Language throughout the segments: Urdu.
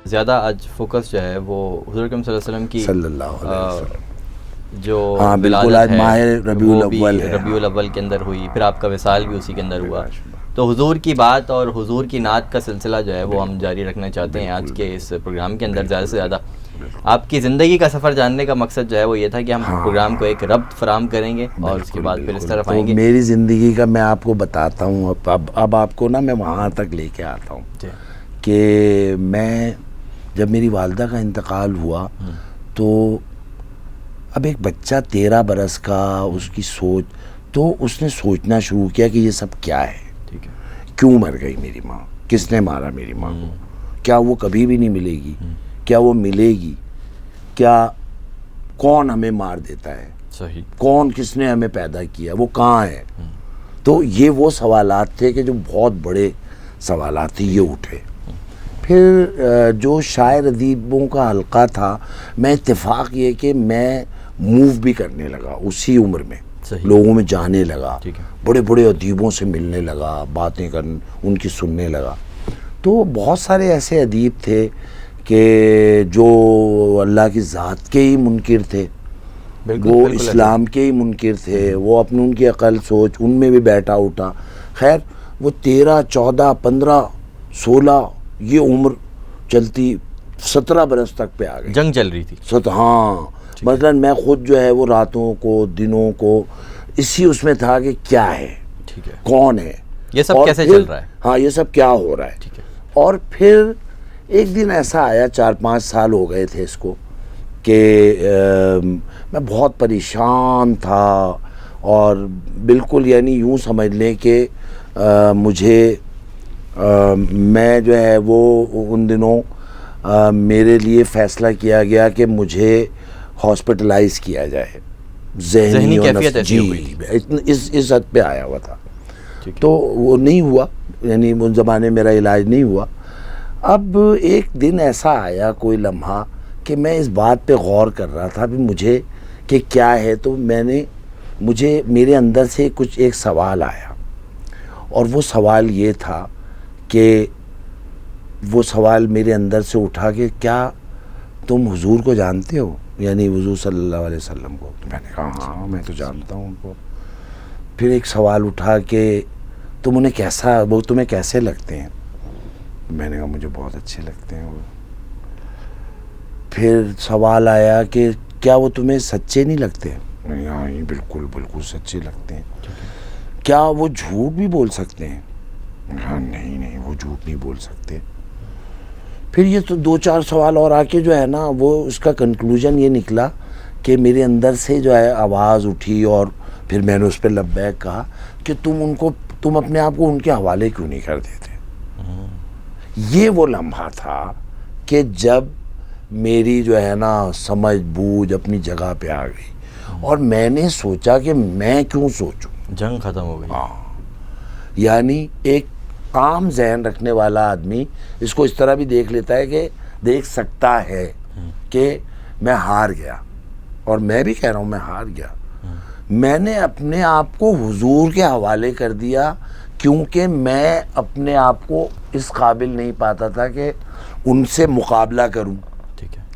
زیادہ آج فوکس جو ہے وہ حضور اکرم صلی اللہ علیہ وسلم کی صلی اللہ علیہ وسلم جو بالکل آج ماہ ربیع الاول ہے، ربیع الاول کے اندر ہوئی، پھر آپ کا وصال بھی اسی کے اندر ہوا. تو حضور کی بات اور حضور کی نعت کا سلسلہ جو ہے وہ ہم جاری رکھنا چاہتے ہیں آج کے اس پروگرام کے اندر. زیادہ سے زیادہ آپ کی زندگی کا سفر جاننے کا مقصد جو ہے وہ یہ تھا کہ ہم پروگرام کو ایک ربط فراہم کریں گے اور اس کے بعد پھر اس طرف آئیں گے. میری زندگی کا میں آپ کو بتاتا ہوں. اب آپ کو نا میں وہاں تک لے کے آتا ہوں کہ میں جب میری والدہ کا انتقال ہوا تو اب ایک بچہ 13 برس کا، اس کی سوچ، تو اس نے سوچنا شروع کیا کہ یہ سب کیا ہے، کیوں مر گئی میری ماں، کس نے مارا میری ماں کو، کیا وہ کبھی بھی نہیں ملے گی، کیا وہ ملے گی، کیا کون ہمیں مار دیتا ہے، صحیح، کون کس نے ہمیں پیدا کیا، وہ کہاں ہے. تو یہ وہ سوالات تھے کہ جو بہت بڑے سوالات تھے، یہ اٹھے. پھر جو شاعر ادیبوں کا حلقہ تھا، میں اتفاق یہ کہ میں موو بھی کرنے لگا اسی عمر میں، لوگوں میں جانے لگا، بڑے بڑے ادیبوں سے ملنے لگا، باتیں کرنے، ان کی سننے لگا. تو بہت سارے ایسے ادیب تھے کہ جو اللہ کی ذات کے ہی منکر تھے، وہ اسلام کے ہی منکر تھے، وہ اپنی ان کی عقل سوچ ان میں بھی بیٹھا اٹھا. خیر وہ 13 14 15 16 یہ عمر چلتی 17 برس تک پہ آ گئی. جنگ چل رہی تھی. ہاں مثلا میں خود جو ہے وہ راتوں کو دنوں کو اسی اس میں تھا کہ کیا ہے، کون ہے، یہ سب کیسے چل رہا ہے، ہاں یہ سب کیا ہو رہا ہے. اور پھر ایک دن ایسا آیا، 4-5 سال ہو گئے تھے اس کو، کہ میں بہت پریشان تھا اور بالکل یعنی یوں سمجھ لیں کہ مجھے میں جو ہے وہ ان دنوں میرے لیے فیصلہ کیا گیا کہ مجھے ہاسپٹلائز کیا جائے، ذہنی کیفیت ایسی ہو گئی، اس حد پہ آیا ہوا تھا. تو وہ نہیں ہوا، یعنی ان زمانے میرا علاج نہیں ہوا. اب ایک دن ایسا آیا، کوئی لمحہ، کہ میں اس بات پہ غور کر رہا تھا بھی مجھے کہ کیا ہے. تو مجھے میرے اندر سے کچھ ایک سوال آیا، اور وہ سوال یہ تھا کہ وہ سوال میرے اندر سے اٹھا کہ کیا تم حضور کو جانتے ہو، یعنی حضور صلی اللہ علیہ وسلم کو. میں نے کہا ہاں میں تو جانتا ہوں ان کو. پھر ایک سوال اٹھا کہ وہ تمہیں کیسے لگتے ہیں. میں نے کہا مجھے بہت اچھے لگتے ہیں وہ. پھر سوال آیا کہ کیا وہ تمہیں سچے نہیں لگتے. میں نے کہا ہاں بالکل بالکل سچے لگتے ہیں. کیا وہ جھوٹ بھی بول سکتے ہیں. ہاں نہیں وہ جھوٹ نہیں بول سکتے. پھر یہ تو 2-4 سوال اور آ کے جو ہے نا وہ اس کا کنکلوژن یہ نکلا کہ میرے اندر سے جو ہے آواز اٹھی، اور پھر میں نے اس پہ لبیک کہا کہ تم اپنے آپ کو ان کے حوالے کیوں نہیں کر دیتے. یہ وہ لمحہ تھا کہ جب میری جو ہے نا سمجھ بوجھ اپنی جگہ پہ آ گئی، اور میں نے سوچا کہ میں کیوں سوچوں. جنگ ختم ہو گئی. ہاں یعنی ایک عام ذہن رکھنے والا آدمی اس کو اس طرح بھی دیکھ لیتا ہے کہ دیکھ سکتا ہے کہ میں ہار گیا، اور میں بھی کہہ رہا ہوں میں ہار گیا. میں نے اپنے آپ کو حضور کے حوالے کر دیا، کیونکہ میں اپنے آپ کو اس قابل نہیں پاتا تھا کہ ان سے مقابلہ کروں.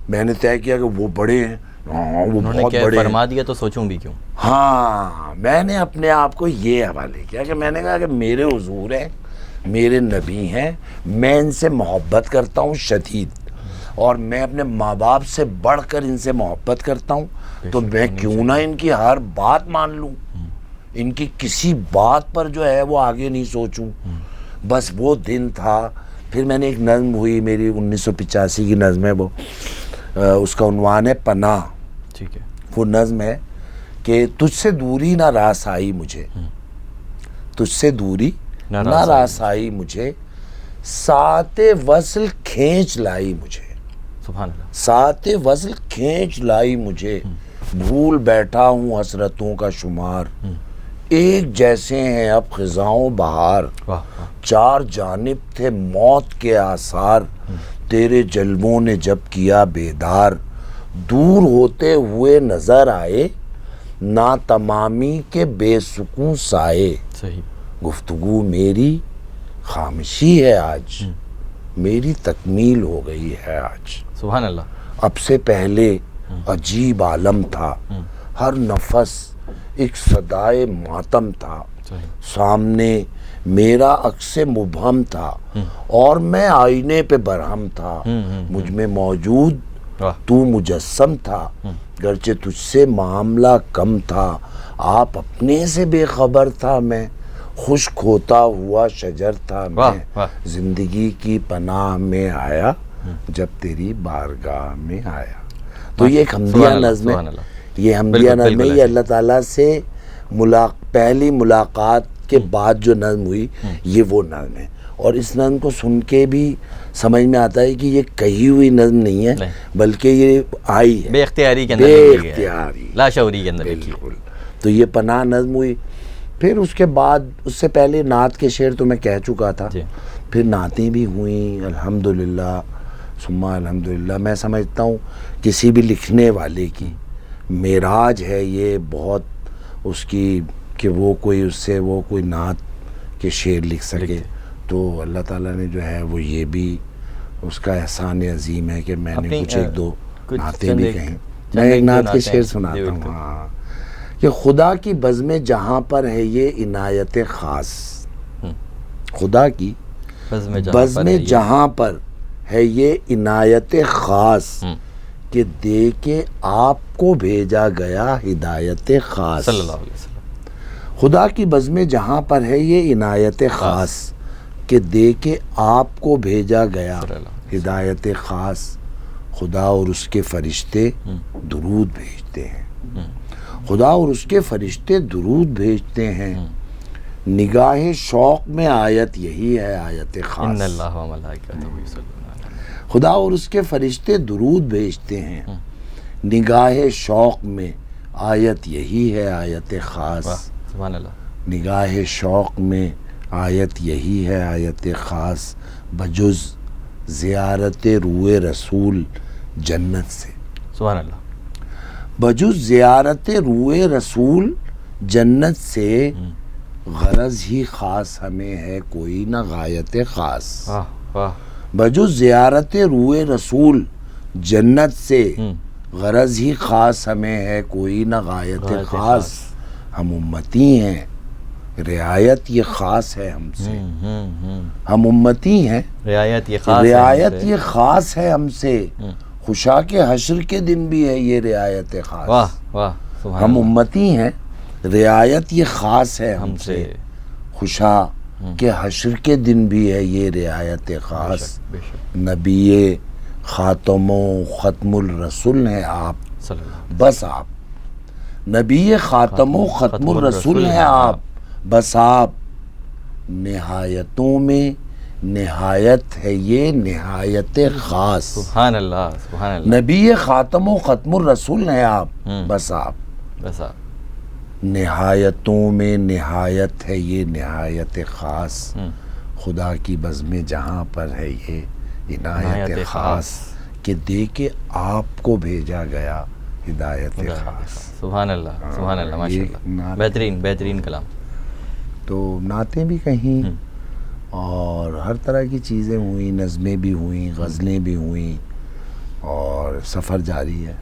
میں نے طے کیا کہ وہ بڑے ہیں، وہ بہت بڑے ہیں، فرما دیا تو سوچوں بھی کیوں. ہاں میں نے اپنے آپ کو یہ حوالے کیا کہ میں نے کہا کہ میرے حضور ہیں، میرے نبی ہیں، میں ان سے محبت کرتا ہوں شدید، اور میں اپنے ماں باپ سے بڑھ کر ان سے محبت کرتا ہوں. تو میں کیوں نہ ان کی ہر بات مان لوں، ان کی کسی بات پر جو ہے وہ آگے نہیں سوچوں. بس وہ دن تھا. پھر میں نے ایک نظم ہوئی میری 1985 کی نظم ہے، وہ اس کا عنوان ہے پناہ. ٹھیک ہے. وہ نظم ہے کہ تجھ سے دوری نہ راس آئی مجھے، تجھ سے دوری نہ راس آئی مجھے، ساتھ وصل کھینچ لائی مجھے. سبحان اللہ. ساتھ وصل کھینچ لائی مجھے، بھول بیٹھا ہوں حسرتوں کا شمار. ایک جیسے ہیں اب خزاؤں بہار، چار جانب تھے موت کے آثار. تیرے جلووں نے جب کیا بیدار، دور ہوتے ہوئے نظر آئے نا تمامی کے بے سکون سائے. صحیح. گفتگو میری خاموشی ہے آج، میری تکمیل ہو گئی ہے آج. سبحان اللہ. اب سے پہلے عجیب عالم تھا، ہر نفس ایک صدائے ماتم تھا، سامنے میرا عکس مبہم تھا اور میں آئینے پہ برہم تھا. مجھ میں موجود تو مجسم تھا، گرچہ تجھ سے معاملہ کم تھا. آپ اپنے سے بے خبر تھا میں، خشک ہوتا ہوا شجر تھا میں. زندگی کی پناہ میں آیا جب تیری بارگاہ میں آیا. تو یہ ایک حمدیہ نظم ہے. یہ حمدیہ نظم ہے. یہ اللہ تعالیٰ سے پہلی ملاقات کے بعد جو نظم ہوئی یہ وہ نظم ہے. اور اس نظم کو سن کے بھی سمجھ میں آتا ہے کہ یہ کہی ہوئی نظم نہیں ہے بلکہ یہ آئی ہے بے اختیاری کے اندر، بے اختیاری، لاشعوری کے اندر. بالکل. تو یہ پناہ نظم ہوئی. پھر اس کے بعد اس سے پہلے نعت کے شعر تو میں کہہ چکا تھا. پھر نعتیں بھی ہوئیں الحمدللہ ثم الحمدللہ. میں سمجھتا ہوں کسی بھی لکھنے والے کی معراج ہے یہ بہت اس کی کہ وہ کوئی اس سے وہ کوئی نعت کے شعر لکھ سکے. تو اللہ تعالیٰ نے جو ہے وہ یہ بھی اس کا احسان عظیم ہے کہ میں نے کچھ ایک دو نعتیں بھی کہیں. میں ایک نعت کے شعر سناتا ہوں. ہاں کہ خدا کی بزم جہاں پر ہے یہ عنایت خاص، خدا کی بزم جہاں پر ہے یہ عنایت خاص کہ دے کے آپ کو بھیجا گیا ہدایت خاص. صلی اللہ علیہ وسلم. خدا کی بزم جہاں پر ہے یہ عنایت خاص کہ دے کے آپ کو بھیجا گیا ہدایت خاص. خدا اور اس کے فرشتے درود بھیجتے ہیں، خدا اور اس کے فرشتے درود بھیجتے ہیں. نگاہ شوق میں آیت یہی ہے آیت خاص. ان اللہ و ملائکتہ یصلون علی النبی. خدا اور اس کے فرشتے درود بھیجتے ہیں، نگاہ شوق میں آیت یہی ہے آیت خاص. سبحان اللہ. نگاہ شوق میں آیت یہی ہے آیت خاص بجز زیارت روئے رسول جنت سے. سبحان اللہ. بجز زیارت روئے رسول جنت سے غرض ہی خاص ہمیں ہے کوئی نہ غایت خاص. بجز زیارت روئے رسول جنت سے غرض ہی خاص ہمیں ہے کوئی نہ غایت خاص. ہم امتی ہیں رعایت یہ خاص ہے ہم سے. ہم امتی ہیں رعایت یہ خاص ہے ہم سے. خوشا کے حشر کے دن بھی ہے یہ رعایت خاص. ہم امتی ہیں رعایت یہ خاص ہے ہم سے. خوشا کے حشر کے دن بھی ہے یہ رعایت خاص. نبی خاتم و ختم الرسول ہیں آپ، بس آپ. نبی خاتم و ختم الرسول ہیں آپ، بس آپ. نہایتوں میں نہایت ہے یہ نہایت خاص. سبحان اللہ. سبحان اللہ. نبی خاتم و ختم الرسول ہیں آپ، بس آپ. بس آپ. نہایتوں میں نہایت ہے یہ نہایت خاص. خدا کی بزم جہاں پر ہے یہ عنایت خاص کہ دے کے آپ کو بھیجا گیا ہدایت خاص. سبحان اللہ. سبحان اللہ. ماشاءاللہ. بہترین بہترین کلام. تو نعتیں بھی کہیں اور ہر طرح کی چیزیں ہوئیں، نظمیں بھی ہوئیں، غزلیں بھی ہوئیں اور سفر جاری ہے.